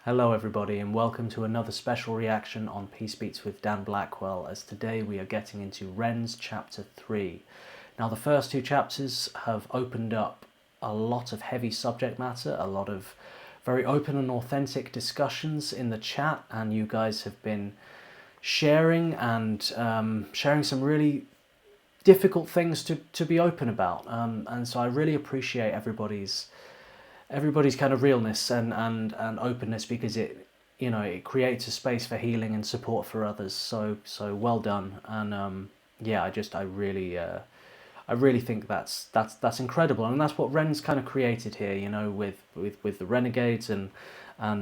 Hello everybody and welcome to another special reaction on Peace Beats with Dan Blackwell, as today we are getting into Ren's Chapter 3. Now the first two chapters have opened up a lot of heavy subject matter, a lot of very open and authentic discussions in the chat, and you guys have been sharing some really difficult things to be open about, and so I really appreciate everybody's kind of realness and openness, because it creates a space for healing and support for others. So well done. And I really think that's incredible, and that's what Ren's kind of created here, with the Renegades and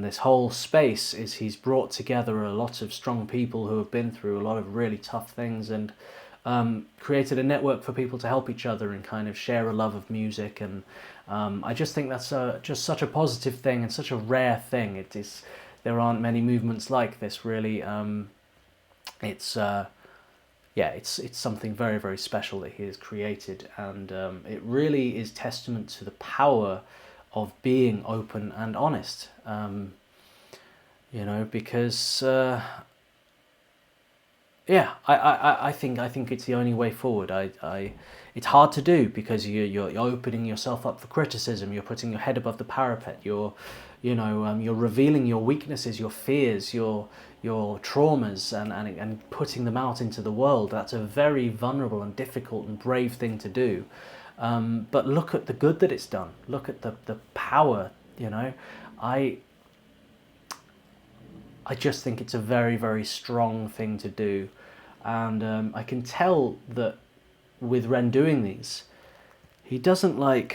this whole space. Is he's brought together a lot of strong people who have been through a lot of really tough things, and created a network for people to help each other and kind of share a love of music. And I just think that's just such a positive thing and such a rare thing. There aren't many movements like this, really. It's something very, very special that he has created, and it really is testament to the power of being open and honest. Because I think it's the only way forward. It's hard to do because you're opening yourself up for criticism. You're putting your head above the parapet. You're revealing your weaknesses, your fears, your traumas, and putting them out into the world. That's a very vulnerable and difficult and brave thing to do. But look at the good that it's done. Look at the power. I just think it's a very, very strong thing to do, and I can tell that with Ren doing these, he doesn't I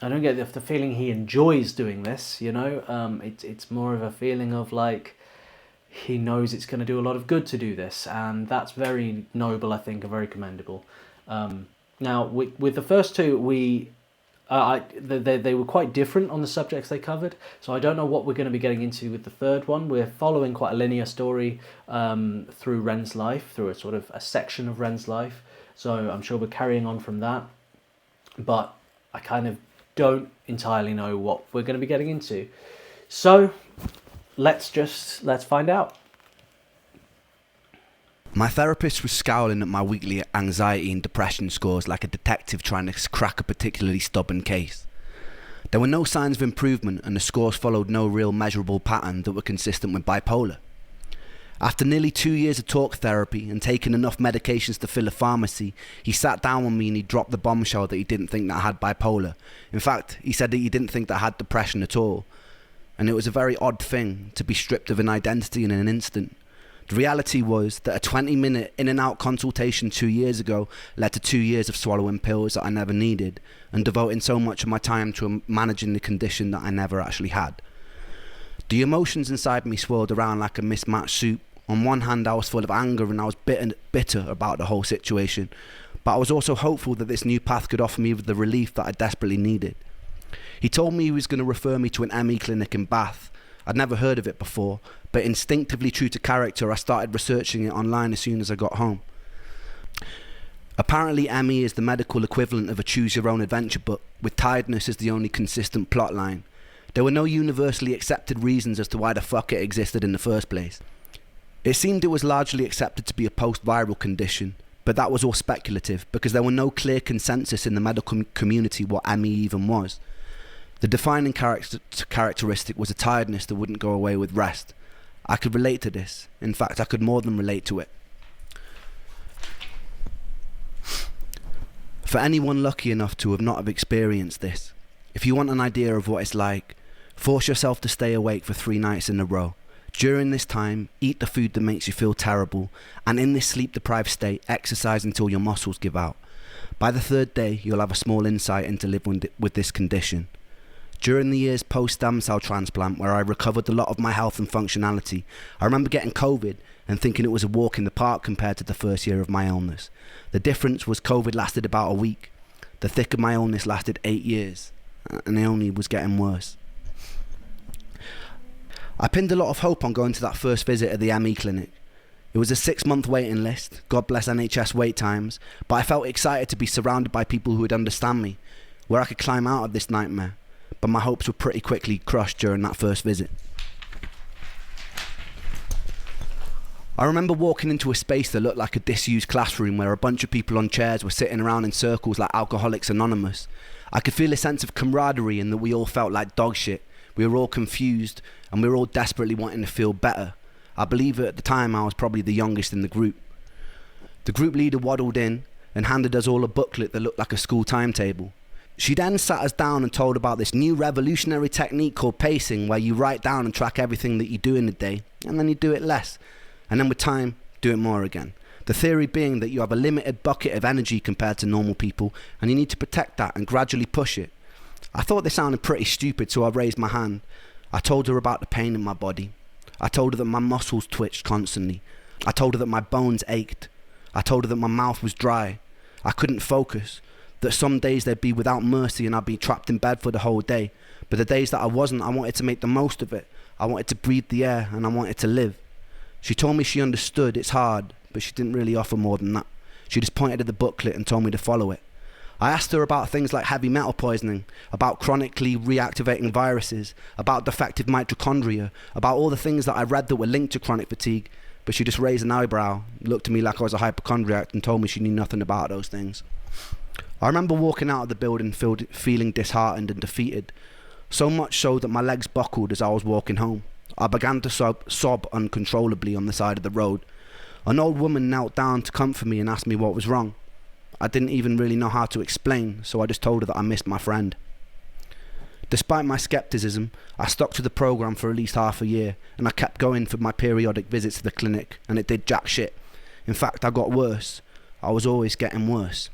don't get the feeling he enjoys doing this. It's more of a feeling of he knows it's going to do a lot of good to do this, and that's very noble, I think, and very commendable. Now with the first two, they were quite different on the subjects they covered, so I don't know what we're going to be getting into with the third one. We're following quite a linear story through Ren's life, through a section of Ren's life, so I'm sure we're carrying on from that, but I kind of don't entirely know what we're going to be getting into. So let's find out. My therapist was scowling at my weekly anxiety and depression scores like a detective trying to crack a particularly stubborn case. There were no signs of improvement, and the scores followed no real measurable pattern that were consistent with bipolar. After nearly 2 years of talk therapy and taking enough medications to fill a pharmacy, he sat down with me and he dropped the bombshell that he didn't think that I had bipolar. In fact, he said that he didn't think that I had depression at all. And it was a very odd thing to be stripped of an identity in an instant. The reality was that a 20-minute in and out consultation 2 years ago led to 2 years of swallowing pills that I never needed, and devoting so much of my time to managing the condition that I never actually had. The emotions inside me swirled around like a mismatched soup. On one hand, I was full of anger and I was bitter about the whole situation, but I was also hopeful that this new path could offer me the relief that I desperately needed. He told me he was going to refer me to an ME clinic in Bath. I'd never heard of it before, but instinctively true to character, I started researching it online as soon as I got home. Apparently ME is the medical equivalent of a choose-your-own-adventure book, with tiredness as the only consistent plot line. There were no universally accepted reasons as to why the fuck it existed in the first place. It seemed it was largely accepted to be a post-viral condition, but that was all speculative because there were no clear consensus in the medical community what ME even was. The defining characteristic was a tiredness that wouldn't go away with rest. I could relate to this. In fact, I could more than relate to it. For anyone lucky enough to have not have experienced this, if you want an idea of what it's like, force yourself to stay awake for 3 nights in a row. During this time, eat the food that makes you feel terrible, and in this sleep-deprived state, exercise until your muscles give out. By the 3rd day, you'll have a small insight into living with this condition. During the years post-stem cell transplant, where I recovered a lot of my health and functionality, I remember getting COVID and thinking it was a walk in the park compared to the first year of my illness. The difference was COVID lasted about a week. The thick of my illness lasted 8 years, and it only was getting worse. I pinned a lot of hope on going to that first visit at the ME clinic. It was a 6-month waiting list, God bless NHS wait times, but I felt excited to be surrounded by people who would understand me, where I could climb out of this nightmare. But my hopes were pretty quickly crushed during that first visit. I remember walking into a space that looked like a disused classroom where a bunch of people on chairs were sitting around in circles like Alcoholics Anonymous. I could feel a sense of camaraderie and that we all felt like dog shit. We were all confused and we were all desperately wanting to feel better. I believe at the time I was probably the youngest in the group. The group leader waddled in and handed us all a booklet that looked like a school timetable. She then sat us down and told about this new revolutionary technique called pacing, where you write down and track everything that you do in the day, and then you do it less. And then with time, do it more again. The theory being that you have a limited bucket of energy compared to normal people, and you need to protect that and gradually push it. I thought this sounded pretty stupid, so I raised my hand. I told her about the pain in my body. I told her that my muscles twitched constantly. I told her that my bones ached. I told her that my mouth was dry. I couldn't focus. That some days they'd be without mercy and I'd be trapped in bed for the whole day. But the days that I wasn't, I wanted to make the most of it. I wanted to breathe the air and I wanted to live. She told me she understood it's hard, but she didn't really offer more than that. She just pointed at the booklet and told me to follow it. I asked her about things like heavy metal poisoning, about chronically reactivating viruses, about defective mitochondria, about all the things that I read that were linked to chronic fatigue, but she just raised an eyebrow, looked at me like I was a hypochondriac and told me she knew nothing about those things. I remember walking out of the building feeling disheartened and defeated, so much so that my legs buckled as I was walking home. I began to sob uncontrollably on the side of the road. An old woman knelt down to comfort me and asked me what was wrong. I didn't even really know how to explain, so I just told her that I missed my friend. Despite my skepticism, I stuck to the program for at least half a year, and I kept going for my periodic visits to the clinic, and it did jack shit. In fact, I got worse. I was always getting worse.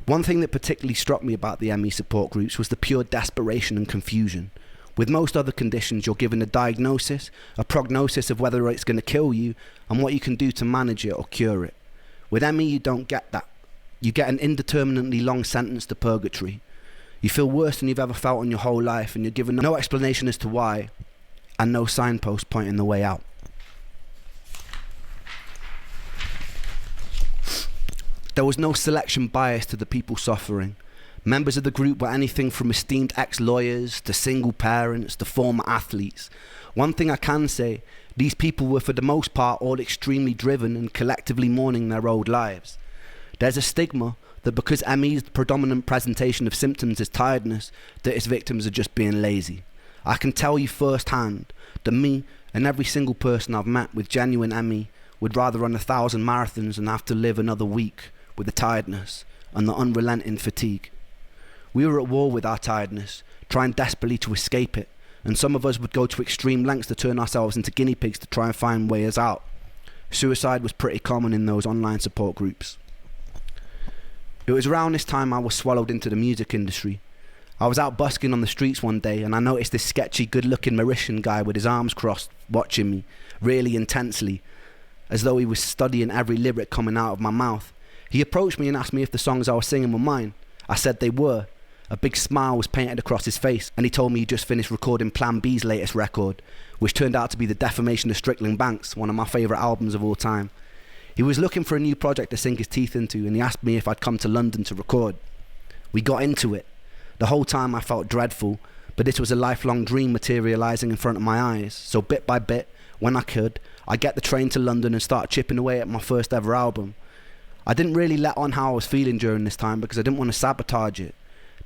One thing that particularly struck me about the ME support groups was the pure desperation and confusion. With most other conditions, you're given a diagnosis, a prognosis of whether it's going to kill you, and what you can do to manage it or cure it. With ME, you don't get that. You get an indeterminately long sentence to purgatory. You feel worse than you've ever felt in your whole life, and you're given no explanation as to why, and no signpost pointing the way out. There was no selection bias to the people suffering. Members of the group were anything from esteemed ex-lawyers to single parents to former athletes. One thing I can say, these people were for the most part all extremely driven and collectively mourning their old lives. There's a stigma that because ME's predominant presentation of symptoms is tiredness, that its victims are just being lazy. I can tell you firsthand that me and every single person I've met with genuine ME would rather run 1,000 marathons than have to live another week with the tiredness and the unrelenting fatigue. We were at war with our tiredness, trying desperately to escape it, and some of us would go to extreme lengths to turn ourselves into guinea pigs to try and find ways out. Suicide was pretty common in those online support groups. It was around this time I was swallowed into the music industry. I was out busking on the streets one day and I noticed this sketchy, good-looking Mauritian guy with his arms crossed watching me, really intensely, as though he was studying every lyric coming out of my mouth. He approached me and asked me if the songs I was singing were mine. I said they were. A big smile was painted across his face, and he told me he just finished recording Plan B's latest record, which turned out to be The Defamation of Strickland Banks, one of my favourite albums of all time. He was looking for a new project to sink his teeth into, and he asked me if I'd come to London to record. We got into it. The whole time I felt dreadful, but this was a lifelong dream materialising in front of my eyes, so bit by bit, when I could, I'd get the train to London and start chipping away at my first ever album. I didn't really let on how I was feeling during this time because I didn't want to sabotage it.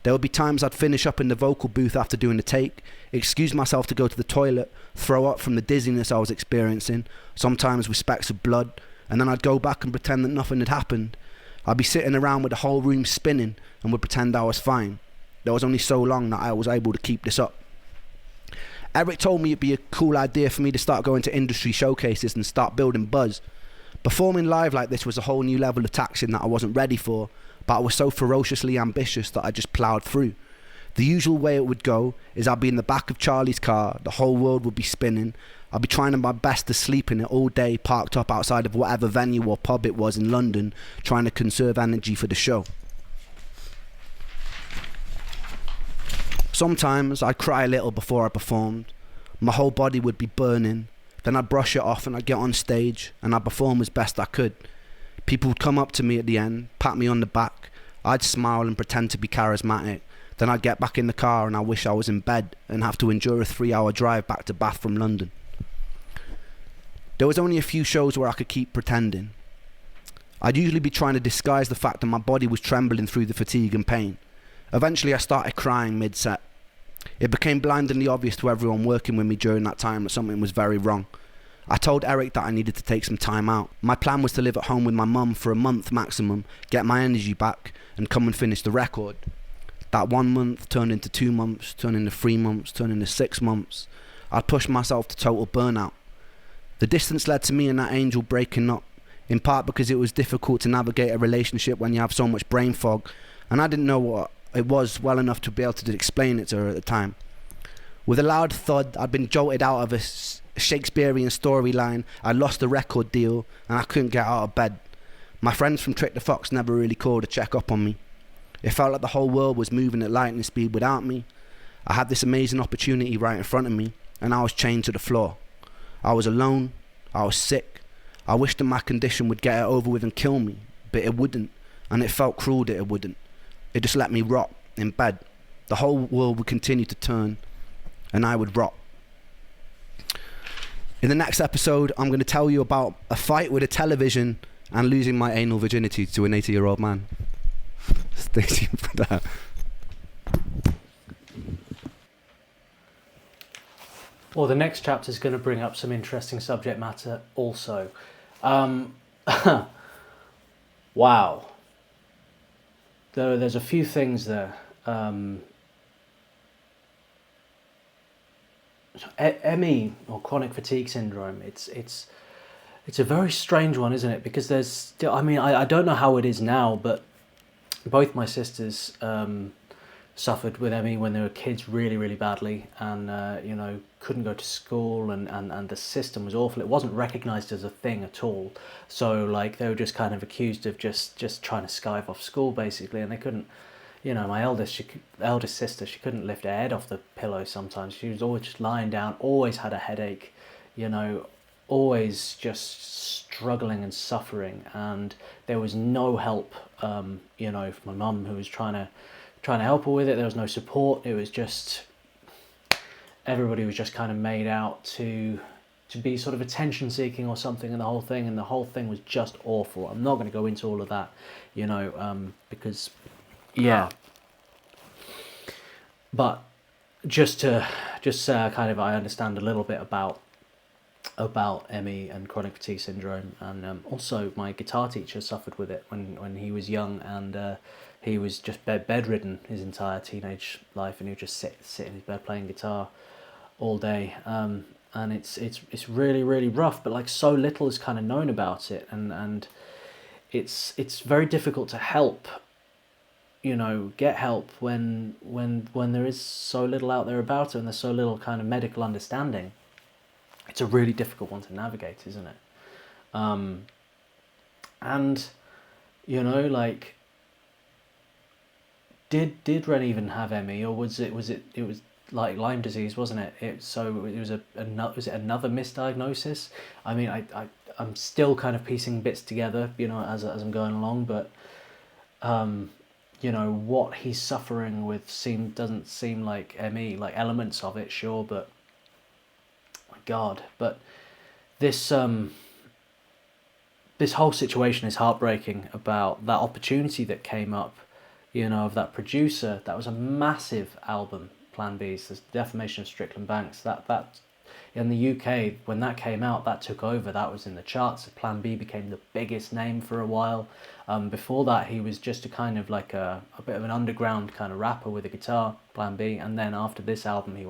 There would be times I'd finish up in the vocal booth after doing the take, excuse myself to go to the toilet, throw up from the dizziness I was experiencing, sometimes with specks of blood, and then I'd go back and pretend that nothing had happened. I'd be sitting around with the whole room spinning and would pretend I was fine. There was only so long that I was able to keep this up. Eric told me it'd be a cool idea for me to start going to industry showcases and start building buzz. Performing live like this was a whole new level of taxing that I wasn't ready for, but I was so ferociously ambitious that I just ploughed through. The usual way it would go is I'd be in the back of Charlie's car, the whole world would be spinning, I'd be trying my best to sleep in it all day, parked up outside of whatever venue or pub it was in London, trying to conserve energy for the show. Sometimes I'd cry a little before I performed. My whole body would be burning. Then I'd brush it off and I'd get on stage and I'd perform as best I could. People would come up to me at the end, pat me on the back. I'd smile and pretend to be charismatic. Then I'd get back in the car and I wish I was in bed and have to endure a 3-hour drive back to Bath from London. There was only a few shows where I could keep pretending. I'd usually be trying to disguise the fact that my body was trembling through the fatigue and pain. Eventually I started crying mid-set. It became blindingly obvious to everyone working with me during that time that something was very wrong. I told Eric that I needed to take some time out. My plan was to live at home with my mum for a month maximum, get my energy back, and come and finish the record. That 1 month turned into 2 months, turned into 3 months, turned into 6 months. I'd pushed myself to total burnout. The distance led to me and that angel breaking up, in part because it was difficult to navigate a relationship when you have so much brain fog, and I didn't know what it was well enough to be able to explain it to her at the time. With a loud thud, I'd been jolted out of a Shakespearean storyline, I lost the record deal, and I couldn't get out of bed. My friends from Trick the Fox never really called to check up on me. It felt like the whole world was moving at lightning speed without me. I had this amazing opportunity right in front of me, and I was chained to the floor. I was alone, I was sick. I wished that my condition would get it over with and kill me, but it wouldn't, and it felt cruel that it wouldn't. It just let me rot in bed. The whole world would continue to turn, and I would rot. In the next episode, I'm going to tell you about a fight with a television and losing my anal virginity to an 80-year-old man. Stay tuned for that. Well, the next chapter is going to bring up some interesting subject matter also. Wow. There's a few things there. ME, or chronic fatigue syndrome, it's a very strange one, isn't it? Because there's still, I don't know how it is now, but both my sisters suffered with ME when they were kids really, really badly, and couldn't go to school, and the system was awful. It wasn't recognised as a thing at all. So like they were just kind of accused of just trying to skive off school basically, and they couldn't. My eldest sister, she couldn't lift her head off the pillow sometimes. She was always just lying down, always had a headache, always just struggling and suffering, and there was no help, from my mum, who was trying to help her with it. There was no support. It was just, everybody was just kind of made out to be sort of attention seeking or something, and the whole thing was just awful. I'm not going to go into all of that, because yeah, but just to kind of, I understand a little bit about ME and chronic fatigue syndrome, and also my guitar teacher suffered with it when he was young, and he was just bedridden his entire teenage life, and he would just sit in his bed playing guitar all day, and it's really, really rough, but like so little is kind of known about it, and it's very difficult to help, get help when there is so little out there about it, and there's so little kind of medical understanding. It's a really difficult one to navigate, isn't it? And like, did Ren even have ME, or was it like Lyme disease, wasn't it? Was it another misdiagnosis? I mean, I'm still kind of piecing bits together, as I'm going along, but what he's suffering with doesn't seem like ME, like elements of it, sure, but my God. But this whole situation is heartbreaking about that opportunity that came up, of that producer. That was a massive album, Plan B's, the Defamation of Strickland Banks. That in the UK, when that came out, that took over. That was in the charts. Plan B became the biggest name for a while. Before that, he was just a kind of like a bit of an underground kind of rapper with a guitar, Plan B. And then after this album, he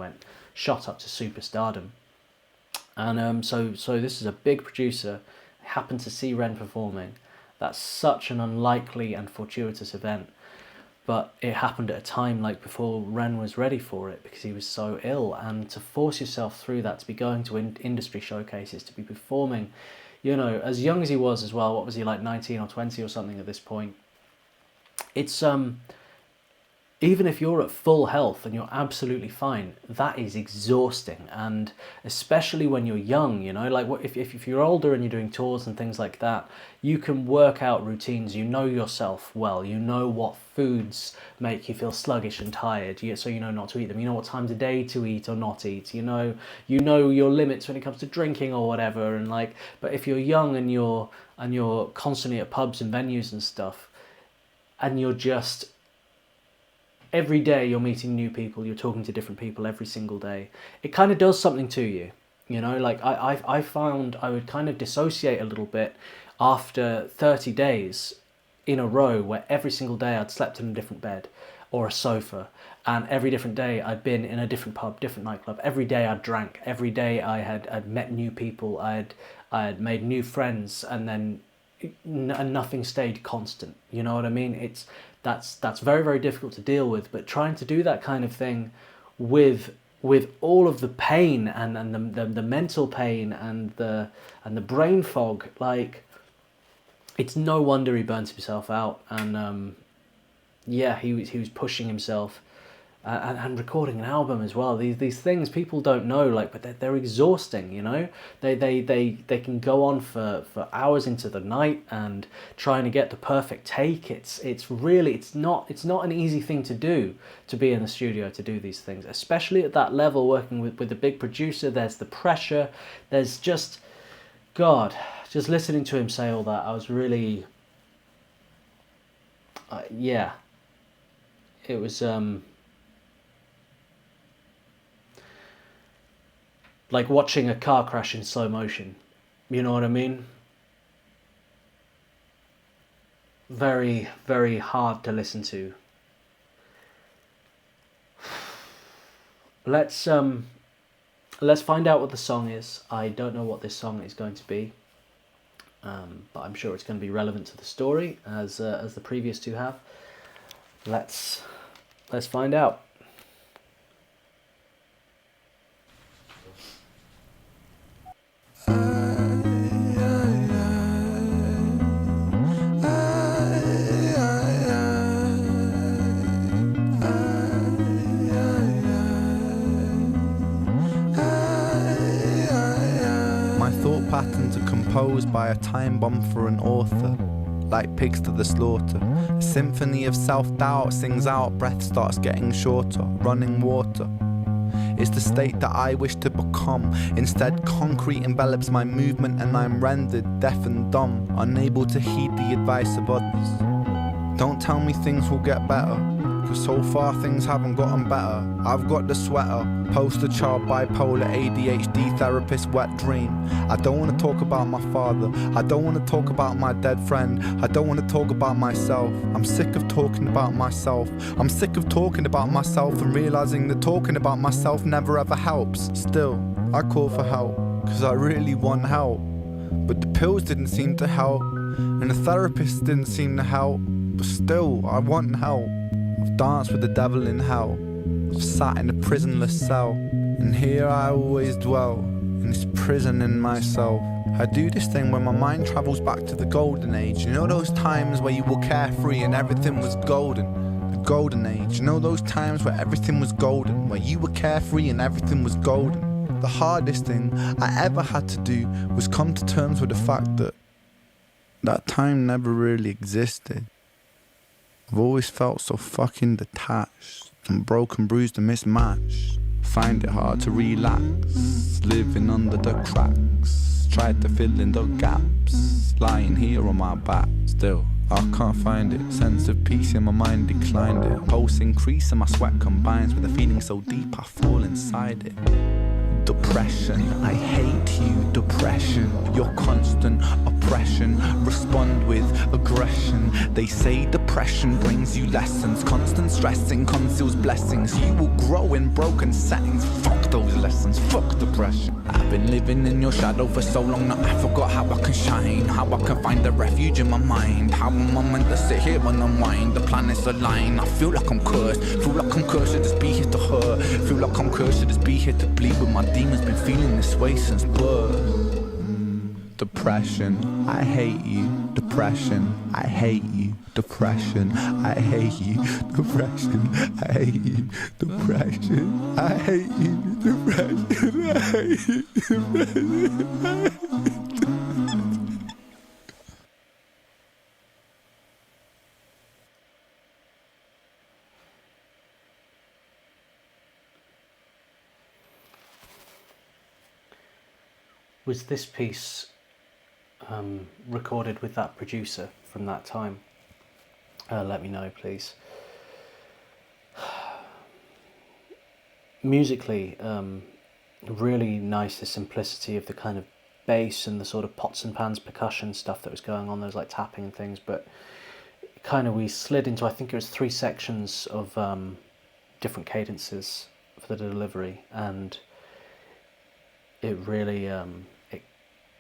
shot up to superstardom. And so this is a big producer. I happened to see Ren performing. That's such an unlikely and fortuitous event. But it happened at a time like before Ren was ready for it, because he was so ill, and to force yourself through that, to be going to industry showcases, to be performing, as young as he was as well. What was he, like 19 or 20 or something at this point? It's even if you're at full health and you're absolutely fine, that is exhausting. And especially when you're young, you know, like if you're older and you're doing tours and things like that, you can work out routines. You know yourself well. You know what foods make you feel sluggish and tired, so you know not to eat them. You know what times of day to eat or not eat. You know your limits when it comes to drinking or whatever. And like, but if you're young and you're constantly at pubs and venues and stuff, and you're just every day you're meeting new people, you're talking to different people every single day, it kind of does something to you, you know. Like I found I would kind of dissociate a little bit after 30 days in a row, where every single day I'd slept in a different bed or a sofa, and every different day I'd been in a different pub, different nightclub. Every day I drank, every day I'd met new people, I'd made new friends, and then and nothing stayed constant. You know what I mean? That's very, very difficult to deal with. But trying to do that kind of thing with all of the pain and the mental pain and the brain fog, like, it's no wonder he burnt himself out. And yeah, he was pushing himself. And recording an album as well. These things people don't know, like, but they're exhausting, you know. They can go on for hours into the night and trying to get the perfect take. It's not an easy thing to do, to be in the studio to do these things, especially at that level, working with a big producer. There's the pressure. There's just, God, just listening to him say all that, I was really, yeah, it was like watching a car crash in slow motion. You know what I mean? Very, very hard to listen to. Let's find out what the song is. I don't know what this song is going to be, but I'm sure it's going to be relevant to the story as the previous two have. Let's find out. Patterns are composed by a time bomb for an author, like pigs to the slaughter. A symphony of self-doubt sings out, breath starts getting shorter, running water. It's the state that I wish to become. Instead, concrete envelops my movement and I'm rendered deaf and dumb, unable to heed the advice of others. Don't tell me things will get better, cause so far things haven't gotten better. I've got the sweater, poster child, bipolar, ADHD, therapist, wet dream. I don't want to talk about my father, I don't want to talk about my dead friend, I don't want to talk about myself. I'm sick of talking about myself. I'm sick of talking about myself and realizing that talking about myself never ever helps. Still, I call for help, cause I really want help. But the pills didn't seem to help, and the therapist didn't seem to help. But still, I want help. I've danced with the devil in hell, I've sat in a prisonless cell, and here I always dwell, in this prison in myself. I do this thing where my mind travels back to the golden age. You know those times where you were carefree and everything was golden? The golden age. You know those times where everything was golden, where you were carefree and everything was golden? The hardest thing I ever had to do was come to terms with the fact that that time never really existed. I've always felt so fucking detached and broken, bruised and mismatched. Find it hard to relax, living under the cracks. Tried to fill in the gaps, lying here on my back. Still, I can't find it. Sense of peace in my mind declined it. Pulse increase and my sweat combines with a feeling so deep I fall inside it. Depression, I hate you, depression. Your constant oppression, respond with aggression. They say depression brings you lessons. Constant stressing conceals blessings. You will grow in broken settings. Fuck those lessons, fuck depression. I've been living in your shadow for so long that I forgot how I can shine, how I can find a refuge in my mind. How am I meant to sit here and unwind? The planets align. I feel like I'm cursed, feel like I'm cursed to just be here to hurt. Feel like I'm cursed to just be here to bleed, but my demons been feeling this way since birth. depression, I hate you, depression, I hate you, depression, I hate you, depression, I hate you, depression, I hate you, depression, I hate you, depression. Was this piece recorded with that producer from that time? Let me know, please. Musically, really nice, the simplicity of the kind of bass and the sort of pots and pans percussion stuff that was going on. There was like tapping and things, but kind of we slid into, I think it was 3 sections of different cadences for the delivery, and it really it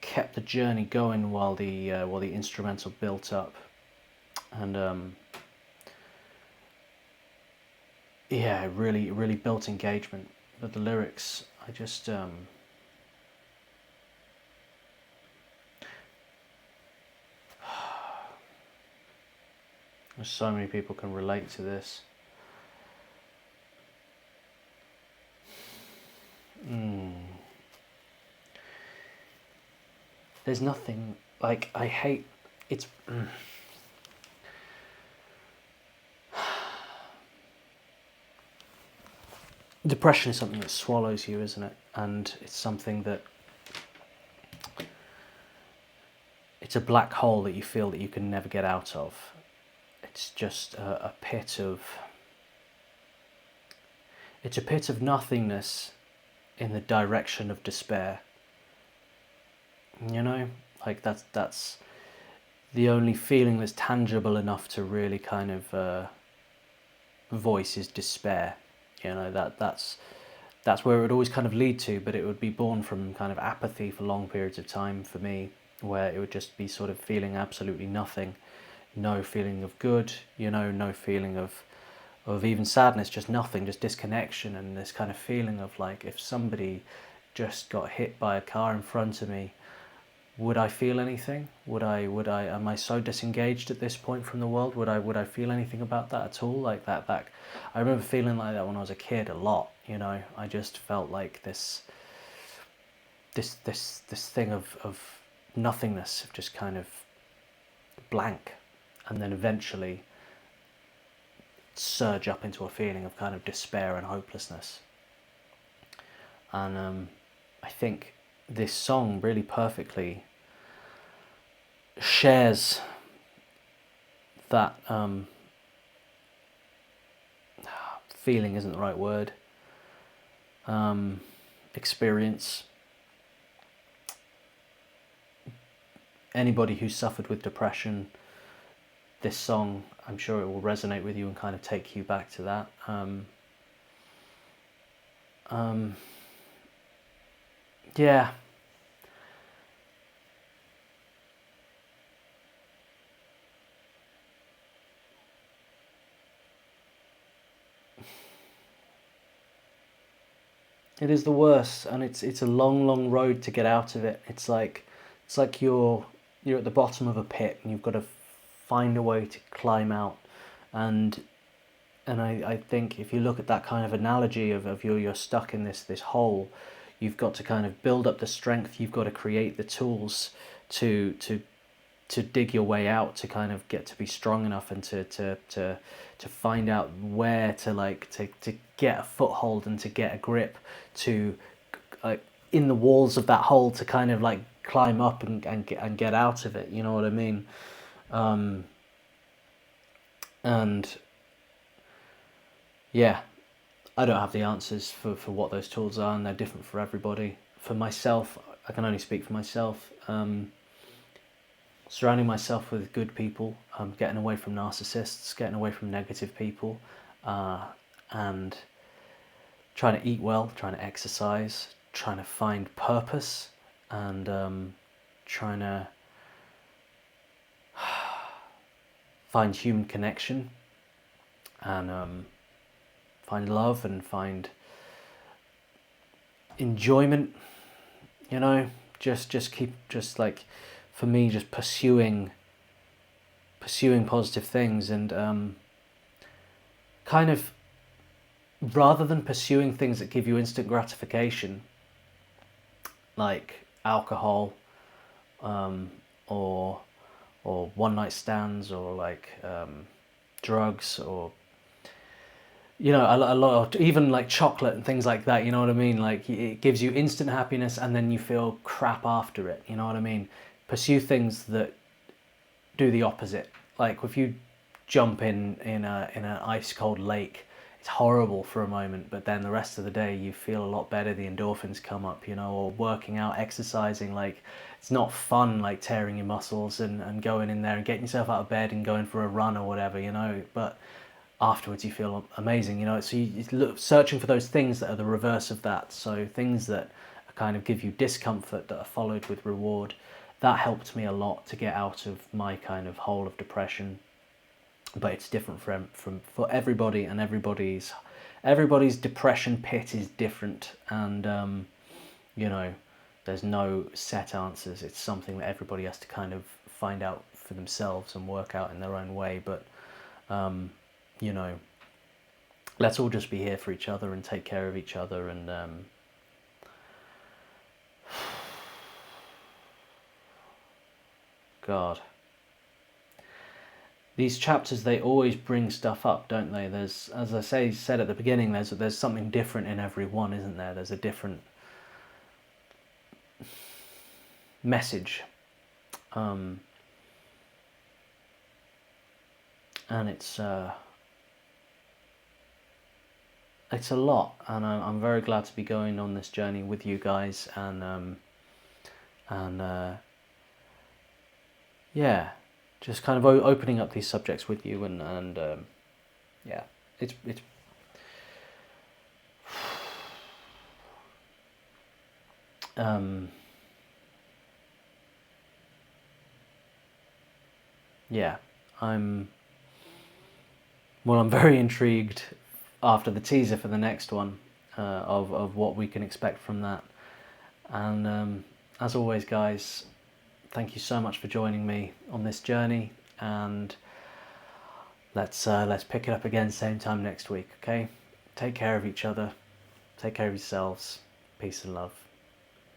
kept the journey going while the instrumental built up, and yeah, it really built engagement. But the lyrics, I just so many people can relate to this. There's nothing like I hate. It's depression is something that swallows you, isn't it? And it's something that it's a black hole that you feel that you can never get out of. It's just a pit of. It's a pit of nothingness in the direction of despair. You know, like that's the only feeling that's tangible enough to really kind of voice is despair. You know, that's where it would always kind of lead to, but it would be born from kind of apathy for long periods of time for me, where it would just be sort of feeling absolutely nothing, no feeling of good, you know, no feeling of even sadness, just nothing, just disconnection, and this kind of feeling of like, if somebody just got hit by a car in front of me, would I feel anything? Am I so disengaged at this point from the world? Would I feel anything about that at all? Like that, I remember feeling like that when I was a kid a lot, you know. I just felt like this thing of nothingness, of just kind of blank, and then eventually surge up into a feeling of kind of despair and hopelessness. And I think this song really perfectly shares that feeling isn't the right word, experience. Anybody who's suffered with depression, this song, I'm sure it will resonate with you and kind of take you back to that. Yeah. It is the worst, and it's a long road to get out of it. It's like you're at the bottom of a pit and you've got to find a way to climb out. And I think if you look at that kind of analogy of you're stuck in this hole, you've got to kind of build up the strength, you've got to create the tools to dig your way out, to kind of get to be strong enough and to find out where to get a foothold and to get a grip, to in the walls of that hole, to kind of like climb up and get out of it, you know what I mean? And yeah, I don't have the answers for what those tools are, and they're different for everybody. For myself, I can only speak for myself. Surrounding myself with good people, getting away from narcissists, getting away from negative people, and trying to eat well, trying to exercise, trying to find purpose, and trying to find human connection, and find love and find enjoyment, you know, just keep, just like, for me, just pursuing positive things, and kind of, rather than pursuing things that give you instant gratification, like alcohol, or one night stands, or like drugs, or a lot of, even like chocolate and things like that, you know what I mean? Like, it gives you instant happiness and then you feel crap after it, you know what I mean? Pursue things that do the opposite. Like, if you jump in an ice cold lake, it's horrible for a moment, but then the rest of the day you feel a lot better, the endorphins come up, or working out, exercising. Like, it's not fun, like tearing your muscles and going in there and getting yourself out of bed and going for a run or whatever, but afterwards you feel amazing, so you look, searching for those things that are the reverse of that, so things that kind of give you discomfort that are followed with reward. That helped me a lot to get out of my kind of hole of depression, but it's different for everybody, and everybody's depression pit is different, and there's no set answers. It's something that everybody has to kind of find out for themselves and work out in their own way, but let's all just be here for each other and take care of each other, and God, these chapters, they always bring stuff up, don't they? There's, as I said at the beginning, there's something different in every one, isn't there? There's a different message, and it's a lot, and I'm very glad to be going on this journey with you guys, and yeah, just kind of opening up these subjects with you, and yeah, it's yeah, I'm very intrigued after the teaser for the next one, of what we can expect from that. And as always, guys, thank you so much for joining me on this journey, and let's pick it up again same time next week, okay? Take care of each other, take care of yourselves, peace and love.